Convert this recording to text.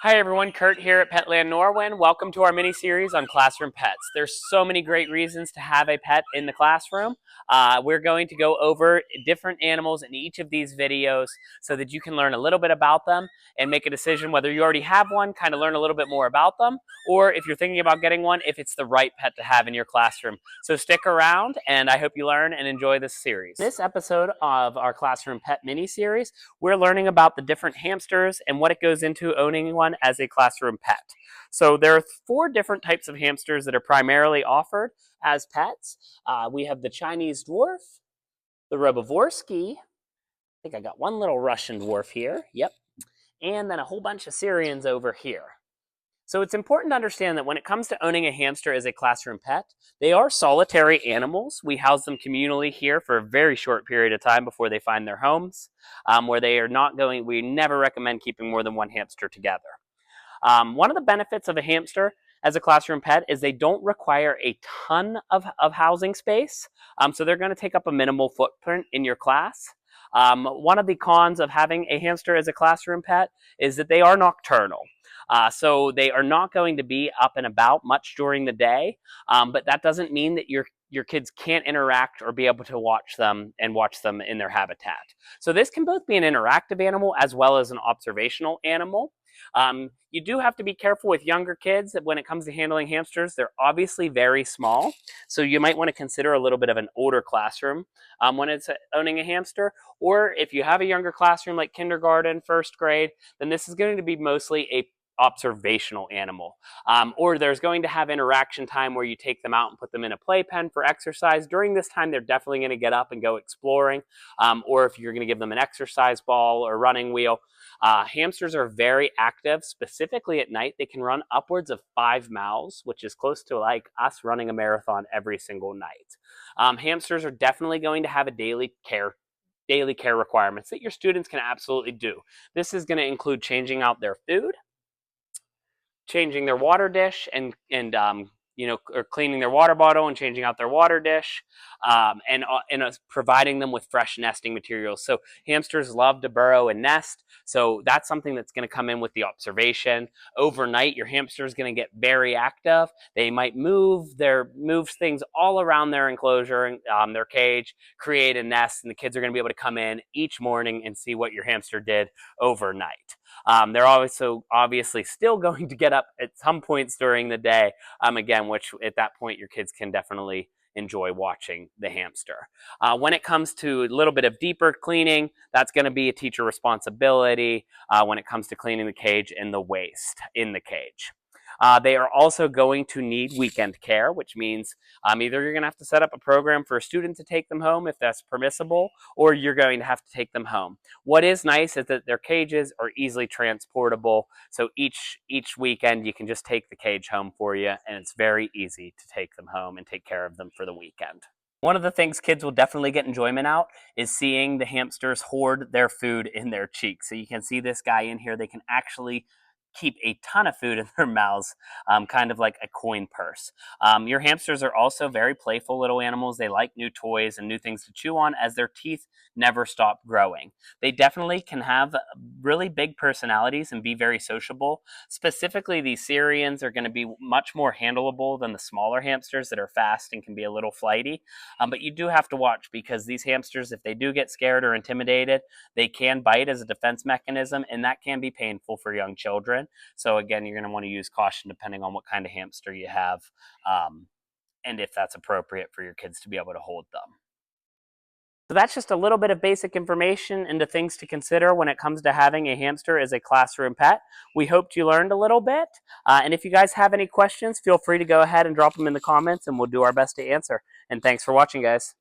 Hi everyone, Kurt here at Petland Norwin. Welcome to our mini-series on classroom pets. There's so many great reasons to have a pet in the classroom. We're going to go over different animals in each of these videos so that you can learn a little bit about them and make a decision whether you already have one, kind of learn a little bit more about them, or if you're thinking about getting one, if it's the right pet to have in your classroom. So stick around and I hope you learn and enjoy this series. In this episode of our classroom pet mini-series, we're learning about the different hamsters and what it goes into owning one as a classroom pet. So there are 4 different types of hamsters that are primarily offered as pets. We have the Chinese dwarf, the Robovorsky. I think I got one little Russian dwarf here. Yep. And then a whole bunch of Syrians over here. So it's important to understand that when it comes to owning a hamster as a classroom pet, they are solitary animals. We house them communally here for a very short period of time before they find their homes, where they are not going. We never recommend keeping more than one hamster together. One of the benefits of a hamster as a classroom pet is they don't require a ton of housing space. So they're going to take up a minimal footprint in your class. One of the cons of having a hamster as a classroom pet is that they are nocturnal. So they are not going to be up and about much during the day, but that doesn't mean that your kids can't interact or be able to watch them in their habitat. So this can both be an interactive animal as well as an observational animal. You do have to be careful with younger kids when it comes to handling hamsters. They're obviously very small, so you might want to consider a little bit of an older classroom when it's owning a hamster. Or if you have a younger classroom like kindergarten, first grade, then this is going to be mostly a observational animal. Or there's going to have interaction time where you take them out and put them in a playpen for exercise. During this time, they're definitely going to get up and go exploring. Or if you're going to give them an exercise ball or running wheel. Hamsters are very active, specifically at night. They can run upwards of 5 miles, which is close to like us running a marathon every single night. Hamsters are definitely going to have a daily care requirements that your students can absolutely do. This is going to include changing out their food, changing their water dish, or cleaning their water bottle and changing out their water dish, and providing them with fresh nesting materials. So hamsters love to burrow and nest, so that's something that's going to come in with the observation. Overnight, your hamster is going to get very active. They might move things all around their enclosure, their cage, create a nest, and the kids are going to be able to come in each morning and see what your hamster did overnight. They're also obviously still going to get up at some points during the day, again, which at that point your kids can definitely enjoy watching the hamster. When it comes to a little bit of deeper cleaning, that's going to be a teacher responsibility when it comes to cleaning the cage and the waste in the cage. They are also going to need weekend care, which means either you're going to have to set up a program for a student to take them home if that's permissible, or you're going to have to take them home. What is nice is that their cages are easily transportable, so each weekend you can just take the cage home for you, and it's very easy to take them home and take care of them for the weekend. One of the things kids will definitely get enjoyment out is seeing the hamsters hoard their food in their cheeks. So you can see this guy in here, they can actually keep a ton of food in their mouths, kind of like a coin purse. Your hamsters are also very playful little animals. They like new toys and new things to chew on as their teeth never stop growing. They definitely can have really big personalities and be very sociable. Specifically, these Syrians are going to be much more handleable than the smaller hamsters that are fast and can be a little flighty. But you do have to watch because these hamsters, if they do get scared or intimidated, they can bite as a defense mechanism, and that can be painful for young children. So again, you're going to want to use caution depending on what kind of hamster you have, and if that's appropriate for your kids to be able to hold them. So that's just a little bit of basic information into things to consider when it comes to having a hamster as a classroom pet. We hoped you learned a little bit. And if you guys have any questions, feel free to go ahead and drop them in the comments and we'll do our best to answer. And thanks for watching, guys.